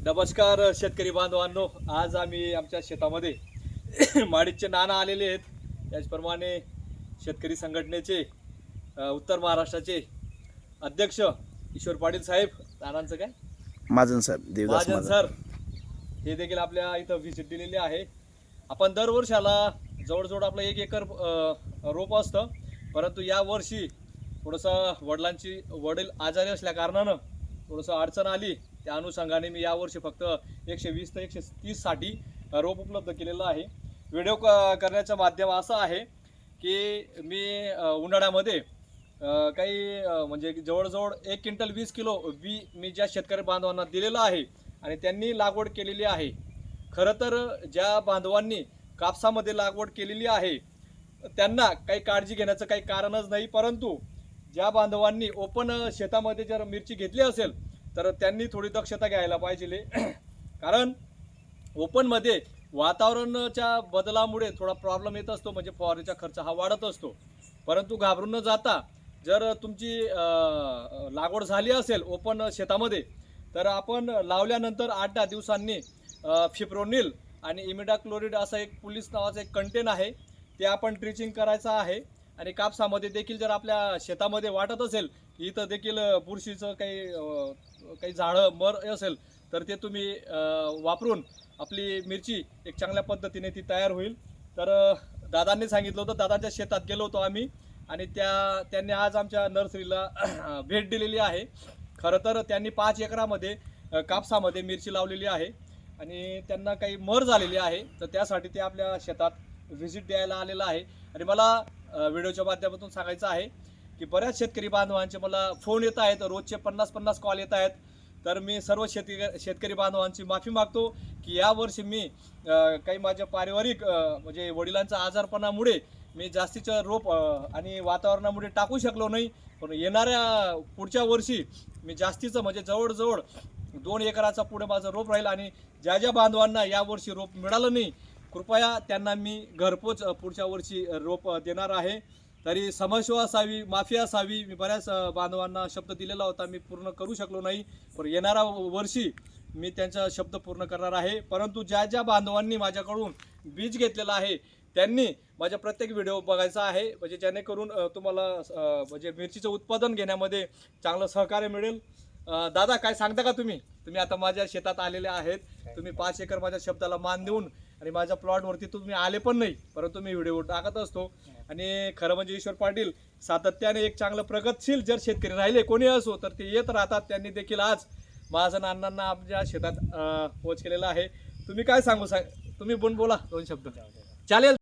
नमस्कार शेतकरी बांधवांनो, आज आम्ही आमच्या शेतामध्ये माडीचे नाना आलेले आहेत. त्याचप्रमाणे शेतकरी संघटनेचे उत्तर महाराष्ट्राचे अध्यक्ष ईश्वर पाटील साहेब, नानांचं काय महाजन सर, देवदास महाजन सर, हे देखील आपल्या इथं व्हिजिट दिलेली आहे. आपण दरवर्षाला जवळजवळ आपलं 1 एकर रोप असतं, परंतु या वर्षी थोडंसं वडील आजारी असल्या कारणानं थोडंसं अडचण आली. त्या अनुषंगाने मी यावर्षी फक्त 120 ते 130 साठी रोप उपलब्ध केलेलं आहे. व्हिडिओ करण्याचं माध्यम असं आहे की मी उन्हाळ्यामध्ये काही म्हणजे जवळजवळ 1 क्विंटल 20 किलो बी मी ज्या शेतकरी बांधवांना दिलेलं आहे आणि त्यांनी लागवड केलेली आहे. खरं तर ज्या बांधवांनी कापसामध्ये लागवड केलेली आहे त्यांना काही काळजी घेण्याचं काही कारणच नाही, परंतु ज्या बांधवांनी ओपन शेतामध्ये जर मिरची घेतली असेल तर त्यांनी थोडी दक्षता घ्यायला पाहिजे. कारण ओपनमध्ये वातावरणाच्या बदलामुळे थोडा प्रॉब्लेम येत असतो, म्हणजे फवारणीचा खर्च हा वाढत असतो. परंतु घाबरून न जाता जर तुमची लागवड झाली असेल ओपन शेतामध्ये तर आपण लावल्यानंतर 8-10 दिवसांनी फिप्रोनिल आणि इमिडाक्लोरिड असा एक पोलीस नावाचा एक कंटेन आहे, ते आपण ट्रिचिंग करायचं आहे. आणि कापसामध्ये देखील जर आपल्या शेतामध्ये वाटत असेल इथं देखील बुरशीचं काही झाडं मर असेल तर ते तुम्ही वापरून आपली मिरची एक चांगल्या पद्धतीने ती तयार होईल. तर दादांनी सांगितलं होतं, दादांच्या शेतात गेलो होतो आम्ही आणि त्यांनी आज आमच्या नर्सरीला भेट दिलेली आहे. खरं तर त्यांनी 5 एकरामध्ये कापसामध्ये मिरची लावलेली आहे आणि त्यांना काही मर झालेली आहे, तर त्यासाठी ते आपल्या शेतात व्हिजिट द्यायला आलेलं आहे. आणि मला व्हिडिओच्या माध्यमातून सांगायचं आहे की बऱ्याच शेतकरी बांधवांचे मला फोन येत आहेत, रोजचे 50-50 कॉल येत आहेत. तर मी सर्व शेतकरी बांधवांची माफी मागतो की यावर्षी मी काही माझ्या पारिवारिक म्हणजे वडिलांच्या आजारपणामुळे मी जास्तीचं रोप आणि वातावरणामुळे टाकू शकलो नाही. पण येणाऱ्या पुढच्या वर्षी मी जास्तीचं म्हणजे जवळजवळ 2 एकराचा पुढे माझं रोप राहील. आणि ज्या ज्या बांधवांना यावर्षी रोप मिळालं नाही कृपया त्यांना मी घरपोच पुढच्या वर्षी रोप देणार आहे. तरी समस्या असावी, माफी असावी. मी बऱ्याच बांधवांना शब्द दिलेला होता, मी पूर्ण करू शकलो नाही, पण येणाऱ्या वर्षी मी त्यांचा शब्द पूर्ण करणार आहे. परंतु ज्या ज्या बांधवांनी माझ्याकडून बीज घेतलेलं आहे त्यांनी माझ्या प्रत्येक व्हिडिओ बघायचा आहे, म्हणजे जेणेकरून तुम्हाला म्हणजे मिरचीचं उत्पादन घेण्यामध्ये चांगलं सहकार्य मिळेल. दादा काय सांगता का तुम्ही आता माझ्या शेतात आलेले आहेत, तुम्ही 5 एकर माझ्या शब्दाला मान देऊन आणि माझ्या प्लॉटवरती तुम्ही आले पण नाही, परंतु मी व्हिडिओ टाकत असतो. आणि खरं म्हणजे ईश्वर पाटील सातत्याने एक चांगलं प्रगतशील जर शेतकरी राहिले कोणी असो तर ते येत राहतात. त्यांनी देखील आज महाजन अण्णांना आपल्या शेतात पोच केलेला आहे. तुम्ही काय सांगू तुम्ही बोला 2 शब्द चालेल.